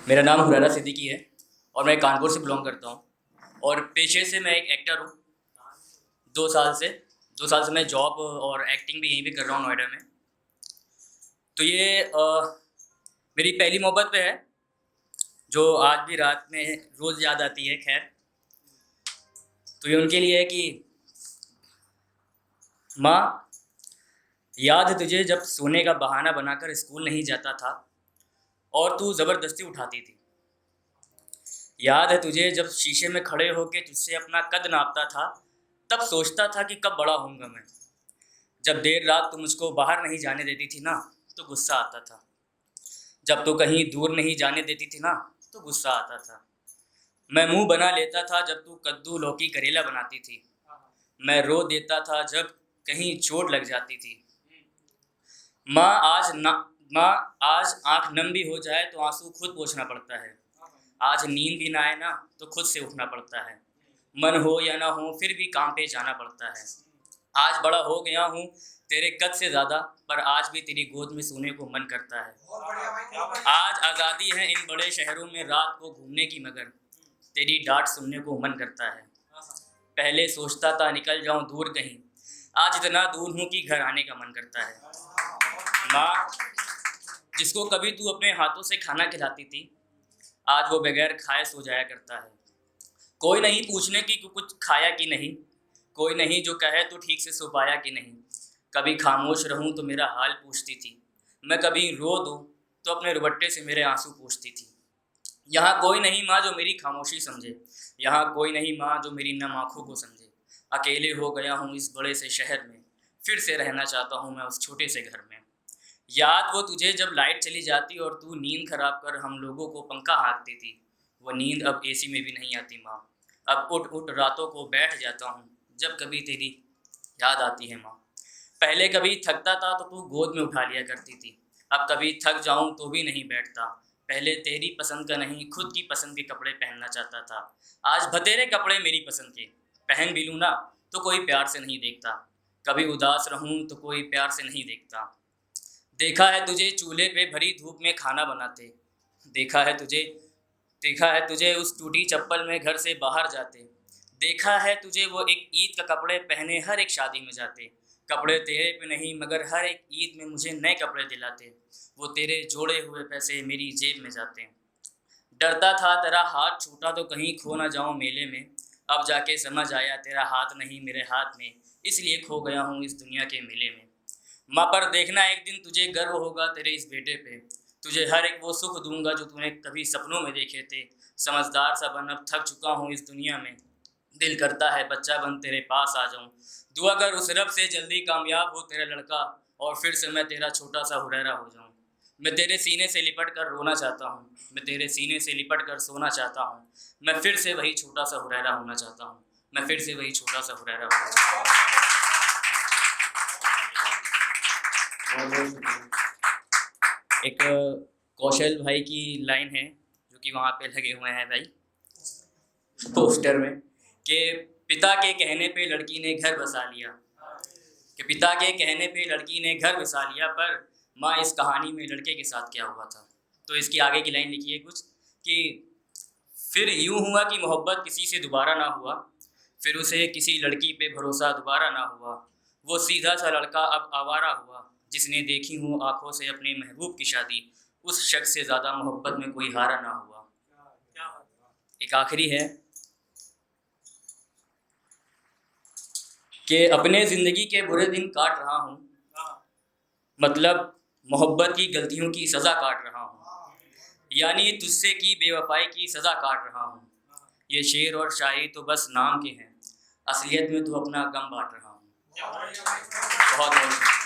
मेरा नाम हुरैरा सिद्दीकी है और मैं कानपुर से बिलोंग करता हूँ और पेशे से मैं एक एक्टर हूँ। 2 साल से मैं जॉब और एक्टिंग भी यहीं पे कर रहा हूँ नोएडा में। तो ये मेरी पहली मोहब्बत पे है जो आज भी रात में रोज़ याद आती है। खैर, तो ये उनके लिए है कि माँ, याद है तुझे जब सोने का बहाना बनाकर स्कूल नहीं जाता था और तू ज़बरदस्ती उठाती थी। याद है तुझे जब शीशे में खड़े होके तुझसे अपना कद नापता था, तब सोचता था कि कब बड़ा होऊंगा मैं। जब देर रात तू मुझको बाहर नहीं जाने देती थी ना, तो गुस्सा आता था। जब तू कहीं दूर नहीं जाने देती थी ना, तो गुस्सा आता था। मैं मुंह बना लेता था जब तू कद्दू लौकी करेला बनाती थी। मैं रो देता था जब कहीं चोट लग जाती थी। माँ आज ना माँ, आज आंख नम भी हो जाए तो आंसू खुद पोंछना पड़ता है। आज नींद भी ना आए ना, तो खुद से उठना पड़ता है। मन हो या ना हो फिर भी काम पे जाना पड़ता है। आज बड़ा हो गया हूँ तेरे कद से ज़्यादा, पर आज भी तेरी गोद में सोने को मन करता है। आज आज़ादी है इन बड़े शहरों में रात को घूमने की, मगर तेरी डांट सुनने को मन करता है। पहले सोचता था निकल जाऊं दूर कहीं, आज इतना दूर हूँ कि घर आने का मन करता है। माँ, जिसको कभी तू अपने हाथों से खाना खिलाती थी, आज वो बगैर खाए सो जाया करता है। कोई नहीं पूछने की कुछ खाया कि नहीं, कोई नहीं जो कहे तो ठीक से सो पाया कि नहीं। कभी खामोश रहूं तो मेरा हाल पूछती थी, मैं कभी रो दूं तो अपने रुबट्टे से मेरे आंसू पूछती थी। यहाँ कोई नहीं माँ जो मेरी खामोशी समझे, यहाँ कोई नहीं माँ जो मेरी नम आँखों को समझे। अकेले हो गया हूँ इस बड़े से शहर में, फिर से रहना चाहता हूँ मैं उस छोटे से घर में। याद वो तुझे जब लाइट चली जाती और तू नींद खराब कर हम लोगों को पंखा हाँकती थी। वो नींद अब एसी में भी नहीं आती माँ। अब उठ उठ रातों को बैठ जाता हूँ जब कभी तेरी याद आती है माँ। पहले कभी थकता था तो तू गोद में उठा लिया करती थी, अब कभी थक जाऊं तो भी नहीं बैठता। पहले तेरी पसंद का नहीं खुद की पसंद के कपड़े पहनना चाहता था, आज बतेरे कपड़े मेरी पसंद के पहन भी लूँ ना तो कोई प्यार से नहीं देखता। कभी उदास रहूं तो कोई प्यार से नहीं देखता। देखा है तुझे चूल्हे पे भरी धूप में खाना बनाते, देखा है तुझे देखा है तुझे उस टूटी चप्पल में घर से बाहर जाते। देखा है तुझे वो एक ईद का कपड़े पहने हर एक शादी में जाते। कपड़े तेरे पे नहीं मगर हर एक ईद में मुझे नए कपड़े दिलाते। वो तेरे जोड़े हुए पैसे मेरी जेब में जाते। डरता था तेरा हाथ छूटा तो कहीं खो ना जाऊं मेले में, अब जाके समझ आया तेरा हाथ नहीं मेरे हाथ में, इसलिए खो गया हूँ इस दुनिया के मेले में। माँ, पर देखना एक दिन तुझे गर्व होगा तेरे इस बेटे पे, तुझे हर एक वो सुख दूंगा जो तूने कभी सपनों में देखे थे। समझदार सा बन अब थक चुका हूँ इस दुनिया में, दिल करता है बच्चा बन तेरे पास आ जाऊं। दुआ कर उस रब से जल्दी कामयाब हो तेरा लड़का और फिर से मैं तेरा छोटा सा हुरैरा हो जाऊं। मैं तेरे सीने से लिपट कर रोना चाहता हूँ, मैं तेरे सीने से लिपट कर सोना चाहता हूँ। मैं फिर से वही छोटा सा हुरैरा होना चाहता हूँ, मैं फिर से वही छोटा सा हुरैरा होना चाहता हूँ। बहुत बहुत शुक्रिया। एक कौशल भाई की लाइन है जो कि वहाँ पे लगे हुए हैं भाई पोस्टर में, कि पिता के कहने पे लड़की ने घर बसा लिया, कि पिता के कहने पे लड़की ने घर बसा लिया, पर माँ इस कहानी में लड़के के साथ क्या हुआ था। तो इसकी आगे की लाइन लिखी है कुछ कि फिर यूँ हुआ कि मोहब्बत किसी से दोबारा ना हुआ, फिर उसे किसी लड़की पे भरोसा दोबारा ना हुआ। वो सीधा सा लड़का अब आवारा हुआ, जिसने देखी हूँ आंखों से अपने महबूब की शादी, उस शख्स से ज़्यादा मोहब्बत में कोई हारा ना हुआ। एक आखिरी है कि अपने ज़िंदगी के बुरे दिन काट रहा हूँ, मतलब मोहब्बत की गलतियों की सज़ा काट रहा हूँ, यानी तुझसे की बेवफाई की सज़ा काट रहा हूँ। ये शेर और शायरी तो बस नाम के हैं, असलियत में तो अपना गम बांट रहा हूँ। बहुत बहुत